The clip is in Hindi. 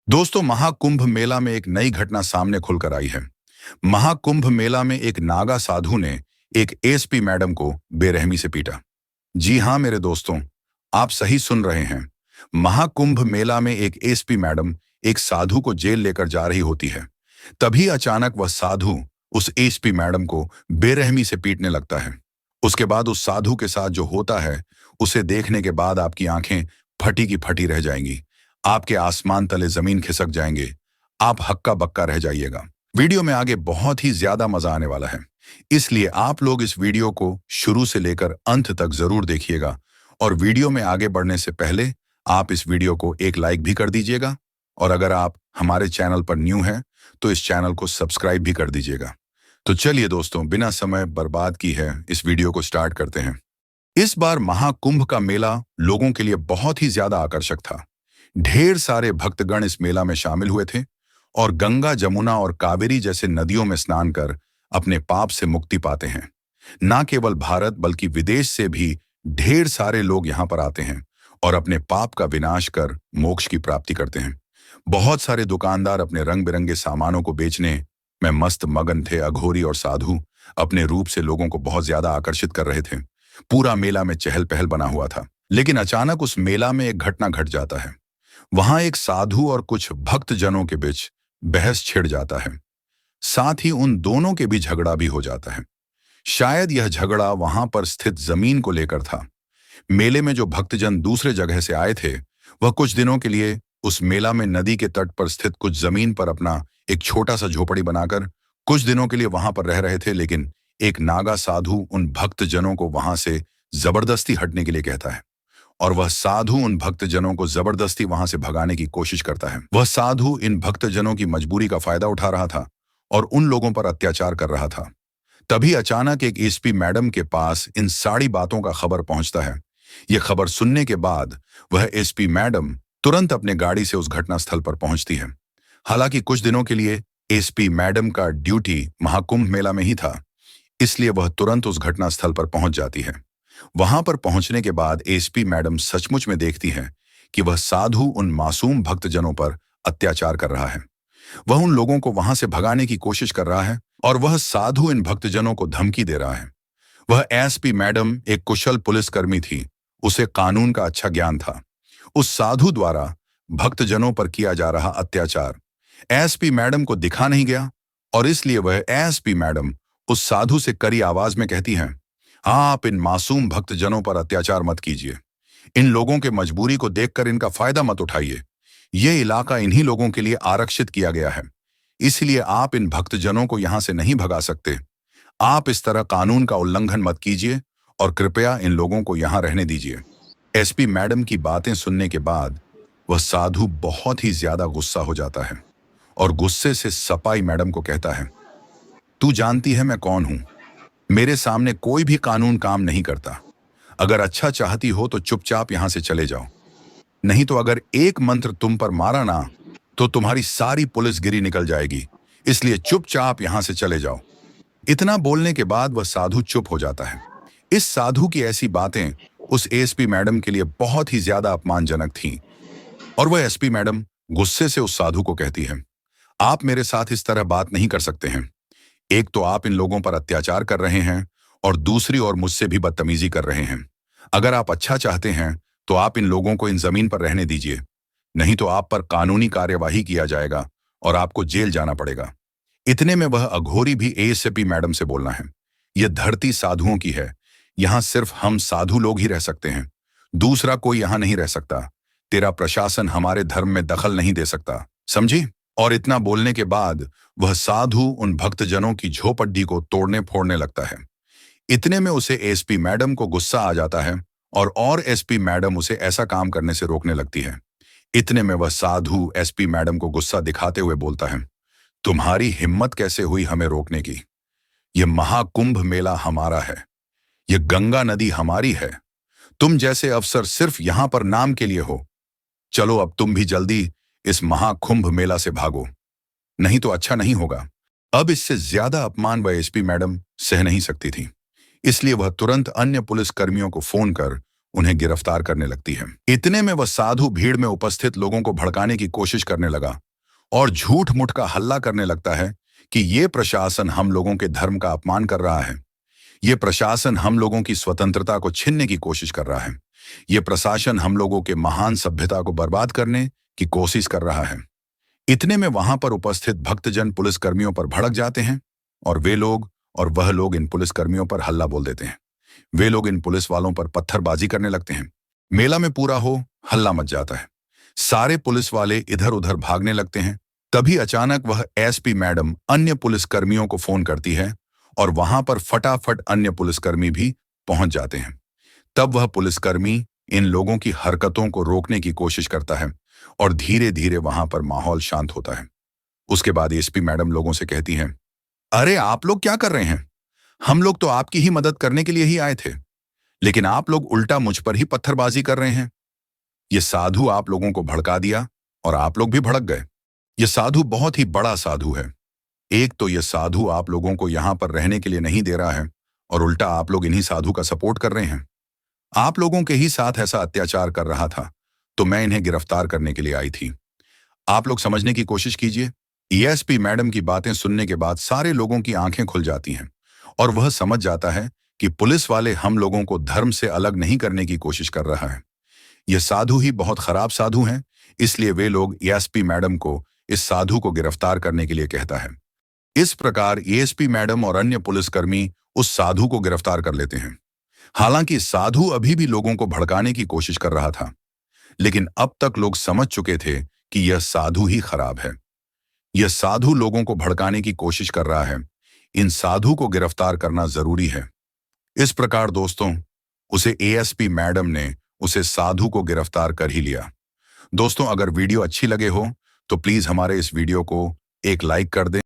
दोस्तों, महाकुंभ मेला में एक नई घटना सामने खुलकर आई है। महाकुंभ मेला में एक नागा साधु ने एक एसपी मैडम को बेरहमी से पीटा। जी हां मेरे दोस्तों, आप सही सुन रहे हैं। महाकुंभ मेला में एक एसपी मैडम एक साधु को जेल लेकर जा रही होती है। तभी अचानक वह साधु उस एसपी मैडम को बेरहमी से पीटने लगता है। उसके बाद उस साधु के साथ जो होता है, उसे देखने के बाद आपकी आंखें फटी की फटी रह जाएंगी। आपके आसमान तले जमीन खिसक जाएंगे। आप हक्का बक्का रह जाइएगा। वीडियो में आगे बहुत ही ज्यादा मजा आने वाला है, इसलिए आप लोग इस वीडियो को शुरू से लेकर अंत तक जरूर देखिएगा। और वीडियो में आगे बढ़ने से पहले आप इस वीडियो को एक लाइक भी कर दीजिएगा। और अगर आप हमारे चैनल पर न्यू हैं तो इस चैनल को सब्सक्राइब भी कर दीजिएगा। तो चलिए दोस्तों, बिना समय बर्बाद की है इस वीडियो को स्टार्ट करते हैं। इस बार महाकुंभ का मेला लोगों के लिए बहुत ही ज्यादा आकर्षक था। ढेर सारे भक्तगण इस मेला में शामिल हुए थे और गंगा, जमुना और कावेरी जैसे नदियों में स्नान कर अपने पाप से मुक्ति पाते हैं। न केवल भारत बल्कि विदेश से भी ढेर सारे लोग यहाँ पर आते हैं और अपने पाप का विनाश कर मोक्ष की प्राप्ति करते हैं। बहुत सारे दुकानदार अपने रंग बिरंगे सामानों को बेचने में मस्त मगन थे। अघोरी और साधु अपने रूप से लोगों को बहुत ज्यादा आकर्षित कर रहे थे। पूरा मेला में चहल पहल बना हुआ था। लेकिन अचानक उस मेला में एक घटना घट जाता है। वहां एक साधु और कुछ भक्त जनों के बीच बहस छिड़ जाता है। साथ ही उन दोनों के भी झगड़ा भी हो जाता है। शायद यह झगड़ा वहां पर स्थित जमीन को लेकर था। मेले में जो भक्तजन दूसरे जगह से आए थे, वह कुछ दिनों के लिए उस मेला में नदी के तट पर स्थित कुछ जमीन पर अपना एक छोटा सा झोपड़ी बनाकर कुछ दिनों के लिए वहां पर रह रहे थे। लेकिन एक नागा साधु उन भक्तजनों को वहां से जबरदस्ती हटने के लिए कहता है और वह साधु उन भक्तजनों को जबरदस्ती वहां से भगाने की कोशिश करता है। वह साधु इन भक्तजनों की मजबूरी का फायदा उठा रहा था और उन लोगों पर अत्याचार कर रहा था। तभी अचानक एक एसपी मैडम के पास इन सारी बातों का खबर पहुंचता है। यह खबर सुनने के बाद वह एसपी मैडम तुरंत अपने गाड़ी से उस घटनास्थल पर पहुंचती है। हालांकि कुछ दिनों के लिए एसपी मैडम का ड्यूटी महाकुंभ मेला में ही था, इसलिए वह तुरंत उस घटनास्थल पर पहुंच जाती है। वहां पर पहुंचने के बाद एसपी मैडम सचमुच में देखती है कि वह साधु उन मासूम भक्तजनों पर अत्याचार कर रहा है। वह उन लोगों को वहां से भगाने की कोशिश कर रहा है और वह साधु इन भक्तजनों को धमकी दे रहा है। वह एसपी मैडम एक कुशल पुलिसकर्मी थी। उसे कानून का अच्छा ज्ञान था। उस साधु द्वारा भक्तजनों पर किया जा रहा अत्याचार एसपी मैडम को दिखा नहीं गया और इसलिए वह एसपी मैडम उस साधु से कड़ी आवाज में कहती है, आप इन मासूम भक्तजनों पर अत्याचार मत कीजिए। इन लोगों के मजबूरी को देखकर इनका फायदा मत उठाइए। यह इलाका इन्हीं लोगों के लिए आरक्षित किया गया है, इसलिए आप इन भक्तजनों को यहां से नहीं भगा सकते। आप इस तरह कानून का उल्लंघन मत कीजिए और कृपया इन लोगों को यहां रहने दीजिए। एसपी मैडम की बातें सुनने के बाद वह साधु बहुत ही ज्यादा गुस्सा हो जाता है और गुस्से से सपाई मैडम को कहता है, तू जानती है मैं कौन हूं। मेरे सामने कोई भी कानून काम नहीं करता। अगर अच्छा चाहती हो तो चुपचाप यहां से चले जाओ, नहीं तो अगर एक मंत्र तुम पर मारा ना तो तुम्हारी सारी पुलिसगिरी निकल जाएगी। इसलिए चुपचाप यहां से चले जाओ। इतना बोलने के बाद वह साधु चुप हो जाता है। इस साधु की ऐसी बातें उस एसपी मैडम के लिए बहुत ही ज्यादा अपमानजनक थीं और वह एसपी मैडम गुस्से से उस साधु को कहती है, आप मेरे साथ इस तरह बात नहीं कर सकते हैं। एक तो आप इन लोगों पर अत्याचार कर रहे हैं और दूसरी ओर मुझसे भी बदतमीजी कर रहे हैं। अगर आप अच्छा चाहते हैं तो आप इन लोगों को इन जमीन पर रहने दीजिए, नहीं तो आप पर कानूनी कार्यवाही किया जाएगा और आपको जेल जाना पड़ेगा। इतने में वह अघोरी भी एएसपी मैडम से बोलना है, यह धरती साधुओं की है। यहां सिर्फ हम साधु लोग ही रह सकते हैं, दूसरा कोई यहां नहीं रह सकता। तेरा प्रशासन हमारे धर्म में दखल नहीं दे सकता, समझी। और इतना बोलने के बाद वह साधु उन भक्तजनों की झोपड़ी को तोड़ने फोड़ने लगता है। इतने में उसे एसपी मैडम को गुस्सा आ जाता है और एसपी मैडम उसे ऐसा काम करने से रोकने लगती है। इतने में वह साधु एसपी मैडम को गुस्सा दिखाते हुए बोलता है, तुम्हारी हिम्मत कैसे हुई हमें रोकने की। यह महाकुंभ मेला हमारा है, यह गंगा नदी हमारी है। तुम जैसे अफसर सिर्फ यहां पर नाम के लिए हो। चलो अब तुम भी जल्दी इस महाकुंभ मेला से भागो, नहीं तो अच्छा नहीं होगा। अब इससे ज्यादा अपमान वह एसपी मैडम सह नहीं सकती थी, इसलिए वह तुरंत अन्य पुलिस कर्मियों को फोन कर उन्हें गिरफ्तार करने लगती है। इतने में वह साधु भीड़ में उपस्थित लोगों को भड़काने की कोशिश करने लगा और झूठ मूठ का हल्ला करने लगता है कि ये प्रशासन हम लोगों के धर्म का अपमान कर रहा है। ये प्रशासन हम लोगों की स्वतंत्रता को छीनने की कोशिश कर रहा है। ये प्रशासन हम लोगों के महान सभ्यता को बर्बाद करने की कोशिश कर रहा है। इतने में वहां पर उपस्थित भक्तजन पुलिसकर्मियों पर भड़क जाते हैं और वह लोग इन पुलिसकर्मियों पर हल्ला बोल देते हैं। वे लोग इन पुलिस वालों पर पत्थरबाजी करने लगते हैं। मेला में पूरा हो हल्ला मच जाता है। सारे पुलिस वाले इधर उधर भागने लगते हैं। तभी अचानक वह एसपी मैडम अन्य पुलिसकर्मियों को फोन करती है और वहां पर फटाफट अन्य पुलिसकर्मी भी पहुंच जाते हैं। तब वह पुलिसकर्मी इन लोगों की हरकतों को रोकने की कोशिश करता है और धीरे धीरे वहां पर माहौल शांत होता है। उसके बाद एसपी मैडम लोगों से कहती हैं, अरे आप लोग क्या कर रहे हैं? हम लोग तो आपकी ही मदद करने के लिए ही आए थे, लेकिन आप लोग उल्टा मुझ पर ही पत्थरबाजी कर रहे हैं। ये साधु आप लोगों को भड़का दिया और आप लोग भी भड़क गए। ये साधु बहुत ही बड़ा साधु है। एक तो ये साधु आप लोगों को यहां पर रहने के लिए नहीं दे रहा है और उल्टा आप लोग इन्हीं साधु का सपोर्ट कर रहे हैं। आप लोगों के ही साथ ऐसा अत्याचार कर रहा था, तो मैं इन्हें गिरफ्तार करने के लिए आई थी। आप लोग समझने की कोशिश कीजिए। एएसपी मैडम की बातें सुनने के बाद सारे लोगों की आंखें खुल जाती हैं और वह समझ जाता है कि पुलिस वाले हम लोगों को धर्म से अलग नहीं करने की कोशिश कर रहा है। ये साधु ही बहुत खराब साधु हैं, इसलिए वे लोग एएसपी मैडम को इस साधु को गिरफ्तार करने के लिए कहता है। इस प्रकार एएसपी मैडम और अन्य पुलिसकर्मी उस साधु को गिरफ्तार कर लेते हैं। हालांकि साधु अभी भी लोगों को भड़काने की कोशिश कर रहा था, लेकिन अब तक लोग समझ चुके थे कि यह साधु ही खराब है। यह साधु लोगों को भड़काने की कोशिश कर रहा है। इन साधु को गिरफ्तार करना जरूरी है। इस प्रकार दोस्तों, उसे एएसपी मैडम ने उसे साधु को गिरफ्तार कर ही लिया। दोस्तों, अगर वीडियो अच्छी लगे हो तो प्लीज हमारे इस वीडियो को एक लाइक कर दें।